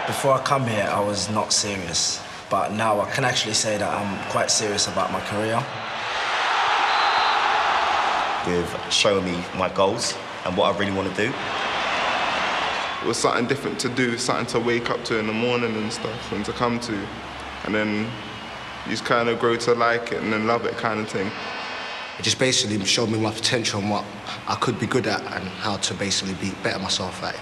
Before I come here, I was not serious, but now I can actually say that I'm quite serious about my career. They've shown me my goals and what I really want to do. It was something different to do, something to wake up to in the morning and stuff, and to come to. And then you just kind of grow to like it and then love it kind of thing. It just basically showed me my potential and what I could be good at and how to basically better myself at it.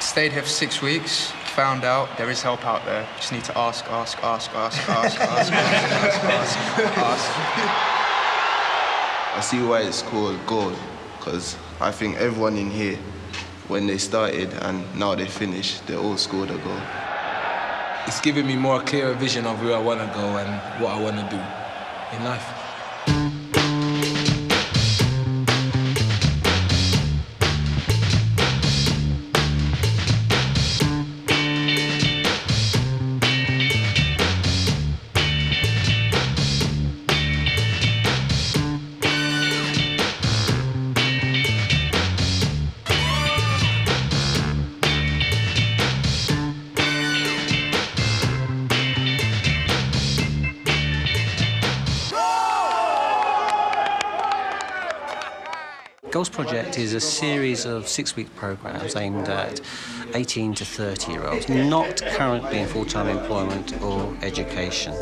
Stayed here for 6 weeks, found out there is help out there. Just need to ask. I see why it's called gold, because I think everyone in here, when they started and now they finished, they all scored a goal. It's given me more clearer vision of where I want to go and what I want to do in life. Goals Project is a series of 6-week programmes aimed at 18 to 30-year-olds, not currently in full-time employment or education.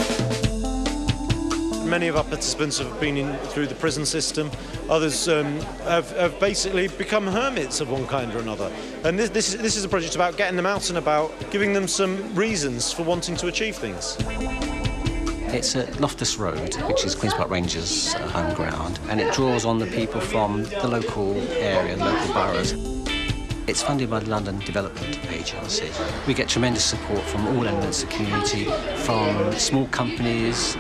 Many of our participants have been through the prison system. Others have basically become hermits of one kind or another. And this is a project about getting them out and about, giving them some reasons for wanting to achieve things. It's at Loftus Road, which is Queen's Park Rangers' home ground, and it draws on the people from the local area, the local boroughs. It's funded by the London Development Agency. We get tremendous support from all elements of the community, from small companies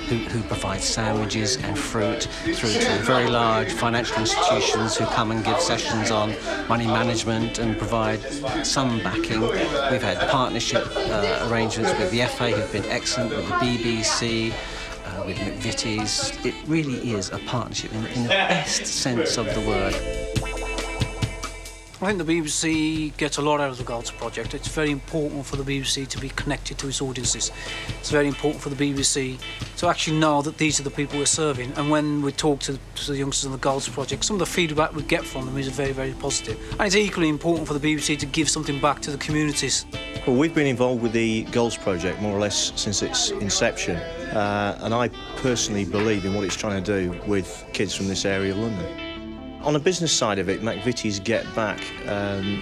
who provide sandwiches and fruit, through to very large financial institutions who come and give sessions on money management and provide some backing. We've had partnership arrangements with the FA who've been excellent, with the BBC, with McVitie's. It really is a partnership in the best sense of the word. I think the BBC gets a lot out of the Goals Project. It's very important for the BBC to be connected to its audiences. It's very important for the BBC to actually know that these are the people we're serving. And when we talk to the youngsters on the Goals Project, some of the feedback we get from them is very, very positive. And it's equally important for the BBC to give something back to the communities. Well, we've been involved with the Goals Project more or less since its inception. And I personally believe in what it's trying to do with kids from this area of London. On the business side of it, McVitie's get back,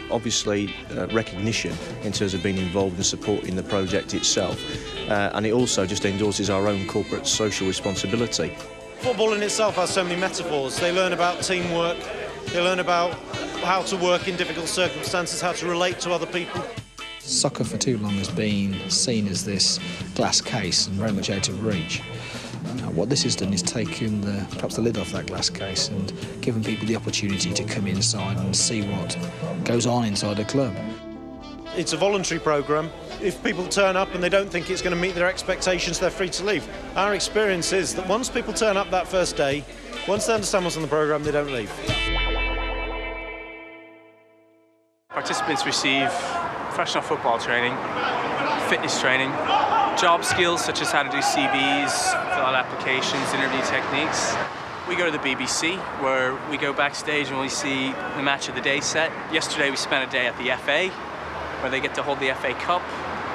obviously recognition in terms of being involved and supporting the project itself, and it also just endorses our own corporate social responsibility. Football in itself has so many metaphors. They learn about teamwork, they learn about how to work in difficult circumstances, how to relate to other people. Soccer for too long has been seen as this glass case and very much out of reach. What this has done is taken perhaps the lid off that glass case and given people the opportunity to come inside and see what goes on inside a club. It's a voluntary programme. If people turn up and they don't think it's going to meet their expectations, they're free to leave. Our experience is that once people turn up that first day, once they understand what's on the programme, they don't leave. Participants receive professional football training, fitness training, job skills such as how to do CVs, fill out applications, interview techniques. We go to the BBC where we go backstage and we see the match of the day set. Yesterday we spent a day at the FA where they get to hold the FA Cup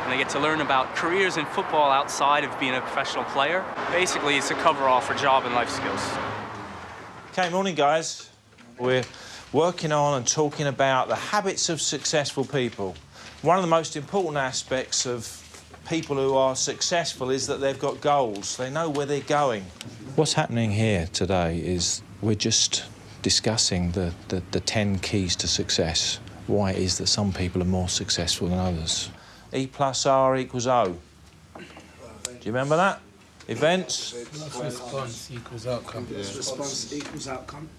and they get to learn about careers in football outside of being a professional player. Basically it's a cover-all for job and life skills. Okay, morning guys. We're working on and talking about the habits of successful people. One of the most important aspects of people who are successful is that they've got goals. They know where they're going. What's happening here today is we're just discussing the 10 keys to success. Why it is that some people are more successful than others. E plus R equals O. Do you remember that? Events? Response equals outcome. Response equals outcome.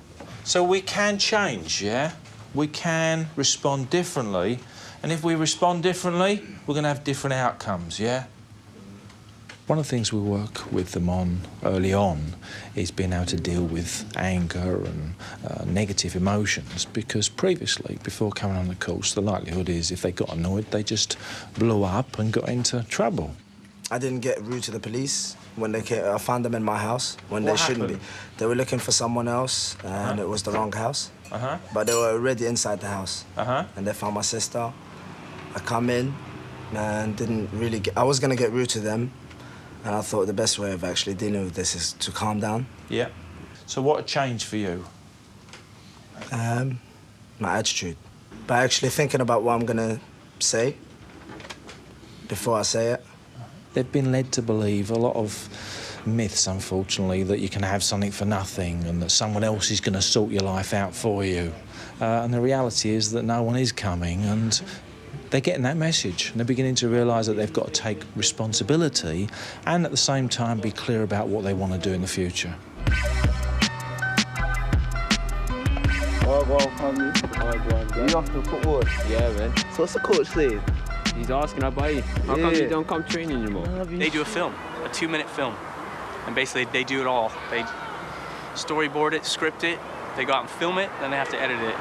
So we can change, yeah? We can respond differently. And if we respond differently, we're going to have different outcomes, yeah? One of the things we work with them on early on is being able to deal with anger and negative emotions, because previously, before coming on the course, the likelihood is if they got annoyed, they just blew up and got into trouble. I didn't get rude to the police when they came. I found them in my house when they shouldn't be. They were looking for someone else, and it was the wrong house. But they were already inside the house, and they found my sister. I come in and didn't really get... I was going to get rude to them, and I thought the best way of actually dealing with this is to calm down. Yeah. So what changed for you? My attitude. By actually thinking about what I'm going to say before I say it. They've been led to believe a lot of myths, unfortunately, that you can have something for nothing and that someone else is going to sort your life out for you. And the reality is that no one is coming, and they're getting that message, and they're beginning to realise that they've got to take responsibility and at the same time be clear about what they want to do in the future. You off to football? Yeah, man. So what's the coach saying? He's asking about you. How come you don't come training anymore? They do a film, a 2-minute film. And basically, they do it all. They storyboard it, script it, they go out and film it, then they have to edit it.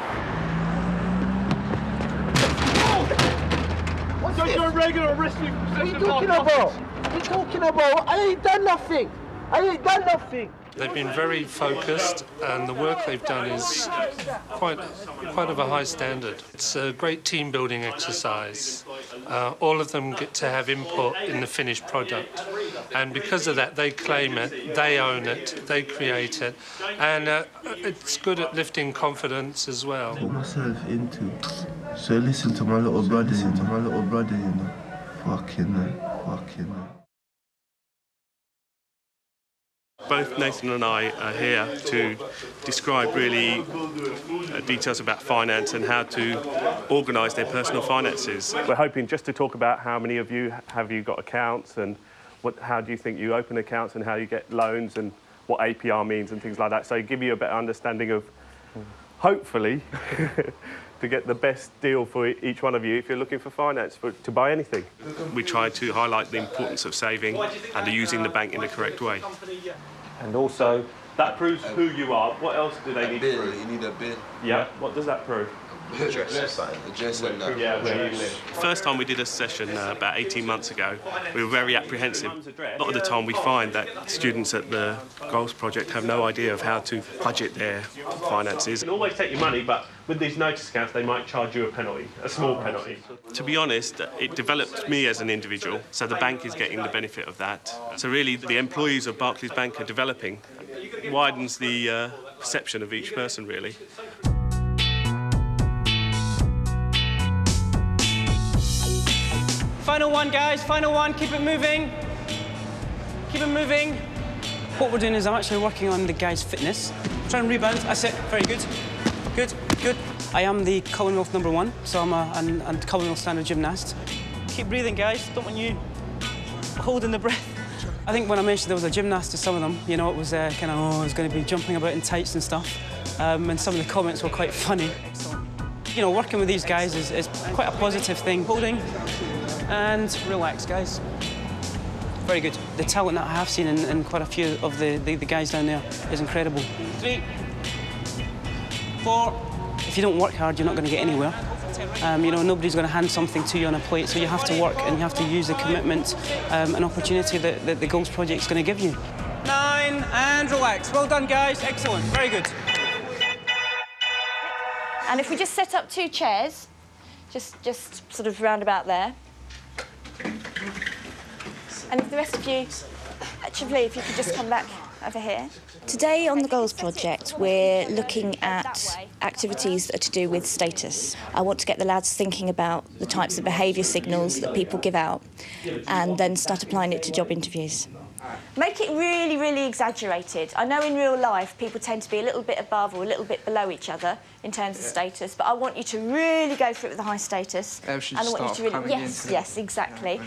What's your regular wrestling position? What are you talking about? What are you talking about? I ain't done nothing. I ain't done nothing. They've been very focused, and the work they've done is quite of a high standard. It's a great team-building exercise. All of them get to have input in the finished product, and because of that, they claim it, they own it, they create it, and it's good at lifting confidence as well. Put myself into, so listen to my little brother, you know. Fucking hell. Both Nathan and I are here to describe really details about finance and how to organise their personal finances. We're hoping just to talk about how many of you have got accounts, and how do you think you open accounts, and how you get loans, and what APR means and things like that. So give you a better understanding of, hopefully, to get the best deal for each one of you if you're looking for finance to buy anything. We try to highlight the importance of saving and using the bank in the correct way. And also, that proves who you are. What else do they need to prove? You need a bill. Yeah, what does that prove? Address and that. Yeah, where you live. First time we did a session about 18 months ago, we were very apprehensive. A lot of the time we find that students at the Goals Project have no idea of how to budget their finances. You can always take your money, but with these notice accounts, they might charge you a penalty, a small penalty. To be honest, it developed me as an individual, so the bank is getting the benefit of that. So really, the employees of Barclays Bank are developing, widens the perception of each person, really. Final one, guys, final one, keep it moving. Keep it moving. What we're doing is I'm actually working on the guy's fitness. Try and rebound, that's it, very good. Good, good. I am the Commonwealth #1, so I'm a Commonwealth standard gymnast. Keep breathing, guys, don't want you holding the breath. I think when I mentioned there was a gymnast to some of them, you know, it was kind of, oh, I was going to be jumping about in tights and stuff. And some of the comments were quite funny. You know, working with these guys is quite a positive thing. Holding. And relax, guys. Very good. The talent that I have seen in quite a few of the guys down there is incredible. 3, 4. If you don't work hard, you're not going to get anywhere. You know, nobody's going to hand something to you on a plate, so you have to work and you have to use the commitment and opportunity that the Goals Project is going to give you. 9, and relax. Well done, guys. Excellent. Very good. And if we just set up 2 chairs, just sort of round about there. And if the rest of you, actually, if you could just come back over here. Today on the Goals Project, we're looking at activities that are to do with status. I want to get the lads thinking about the types of behaviour signals that people give out and then start applying it to job interviews. Make it really, really exaggerated. I know in real life people tend to be a little bit above or a little bit below each other in terms of status, but I want you to really go for it with the high status. And I want you to really... Yes, exactly.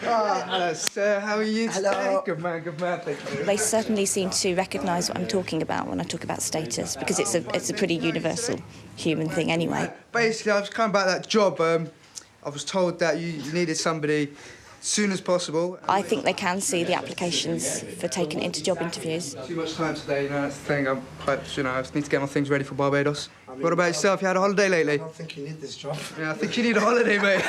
Hello, sir. How are you today? Hello. Good man, thank you. They certainly seem to recognise what I'm talking about when I talk about status, because it's a pretty universal human thing anyway. Basically, I was coming about that job. I was told that you needed somebody soon as possible. I think they can see the applications for taking it into job interviews. Too much time today, that's the thing. I need to get my things ready for Barbados. What about yourself? You had a holiday lately? I don't think you need this job. Yeah, I think you need a holiday, mate.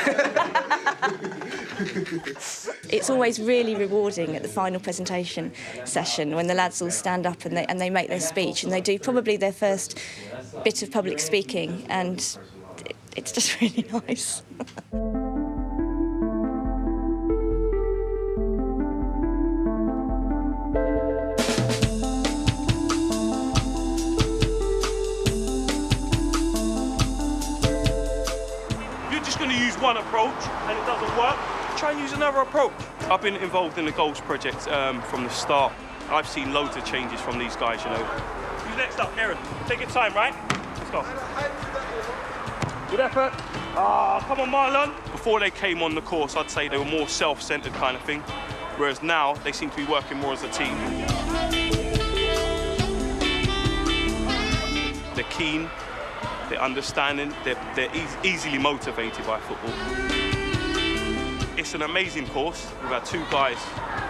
It's always really rewarding at the final presentation session when the lads all stand up and they make their speech, and they do probably their first bit of public speaking, and it's just really nice. One approach and it doesn't work, try and use another approach. I've been involved in the goals project from the start. I've seen loads of changes from these guys, you know. Who's next up, Aaron? Take your time, right? Let's go. Good effort. Ah, come on, Marlon. Before they came on the course, I'd say they were more self-centered kind of thing, whereas now they seem to be working more as a team. They're keen. They're understanding, they're easily motivated by football. It's an amazing course. We've had 2 guys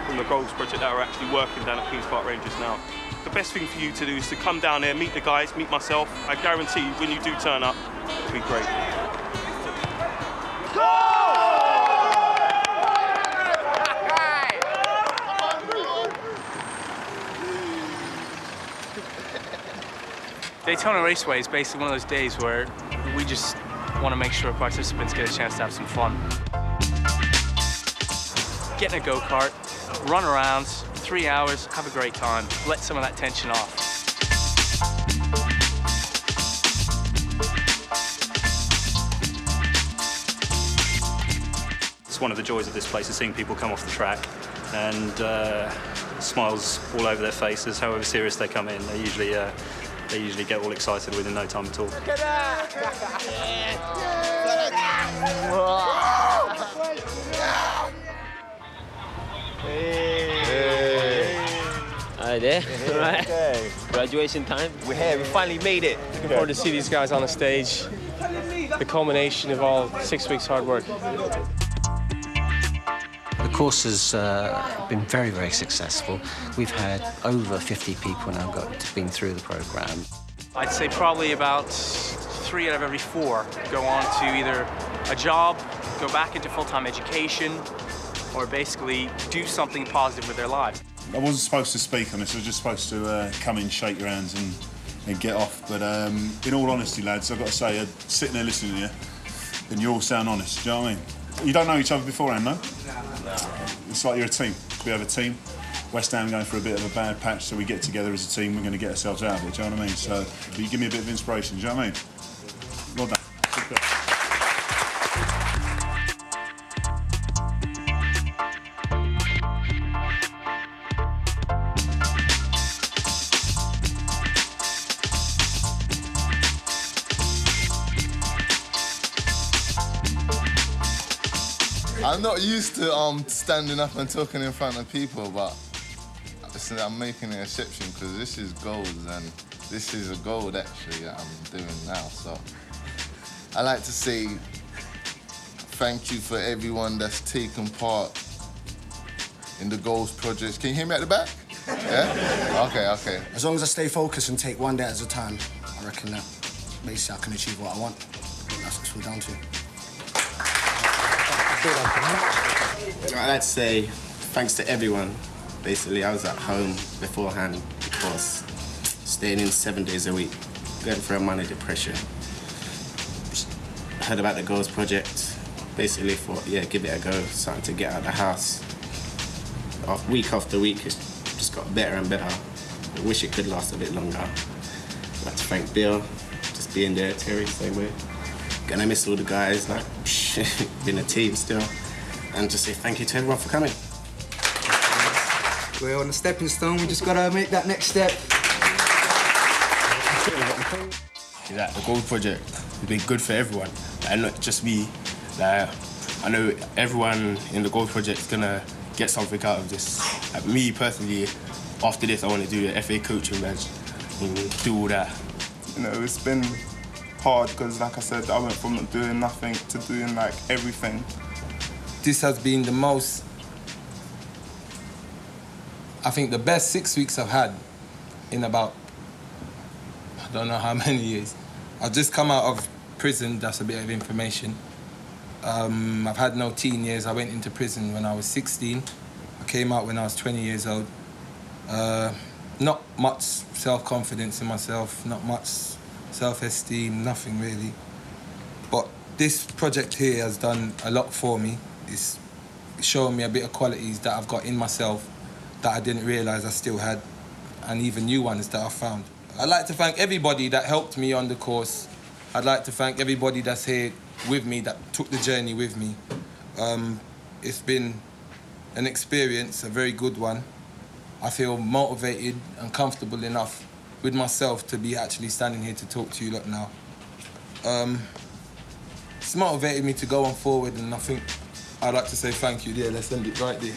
from the Goals Project that are actually working down at Queen's Park Rangers now. The best thing for you to do is to come down there, meet the guys, meet myself. I guarantee you, when you do turn up, it'll be great. Daytona Raceway is basically one of those days where we just want to make sure participants get a chance to have some fun. Get in a go-kart, run around, 3 hours, have a great time, let some of that tension off. It's one of the joys of this place is seeing people come off the track and smiles all over their faces, however serious they come in. They usually get all excited within no time at all. Look at that! Hi there. Right. Okay. Graduation time. We're here. We finally made it. Looking forward to see these guys on the stage. The culmination of all 6 weeks hard work. The course has been very, very successful. We've had over 50 people now been through the programme. I'd say probably about 3 out of every 4 go on to either a job, go back into full-time education, or basically do something positive with their lives. I wasn't supposed to speak on this. I was just supposed to come in, shake your hands and get off. But in all honesty, lads, I've got to say, sitting there listening to you, and you all sound honest, do you know what I mean? You don't know each other beforehand, no? No. It's like you're a team. We have a team. West Ham going for a bit of a bad patch, so we get together as a team, we're going to get ourselves out of it, do you know what I mean? So, you give me a bit of inspiration, do you know what I mean? Well done. Super. I'm not used to standing up and talking in front of people, but I'm making an exception because this is gold, and this is a gold actually that I'm doing now. So I like to say thank you for everyone that's taken part in the goals projects. Can you hear me at the back? Yeah? Okay. As long as I stay focused and take one day at a time, I reckon that basically I can achieve what I want. I think that's what it's all down to. I'd like to say thanks to everyone. Basically, I was at home beforehand because staying in 7 days a week, going through a minor depression. Heard about the Goals Project. Basically thought, yeah, give it a go, something to get out of the house. Week after week, it's just got better and better. I wish it could last a bit longer. I'd like to thank Bill, just being there, Terry, same way. Gonna miss all the guys, like, been a team still. And just say thank you to everyone for coming. We're on a stepping stone, we just gotta make that next step. Like, the Goals Project has been good for everyone, and not just me. Like, I know everyone in the Goals Project is gonna get something out of this. Like, me personally, after this, I want to do the FA coaching badge and do all that. You know, it's been hard because, like I said, I went from doing nothing to doing like everything. this has been the most, I think the best 6 weeks I've had in about, I don't know how many years. I've just come out of prison, that's a bit of information. I've had no teen years. I went into prison when I was 16. I came out when I was 20 years old. Not much self-confidence in myself, not much self-esteem, nothing really. But this project here has done a lot for me. It's showing me a bit of qualities that I've got in myself that I didn't realise I still had, and even new ones that I found. I'd like to thank everybody that helped me on the course. I'd like to thank everybody that's here with me, that took the journey with me. It's been an experience, a very good one. I feel motivated and comfortable enough with myself to be actually standing here to talk to you lot now. It's motivated me to go on forward, and I think I'd like to say thank you. There, let's end it right there.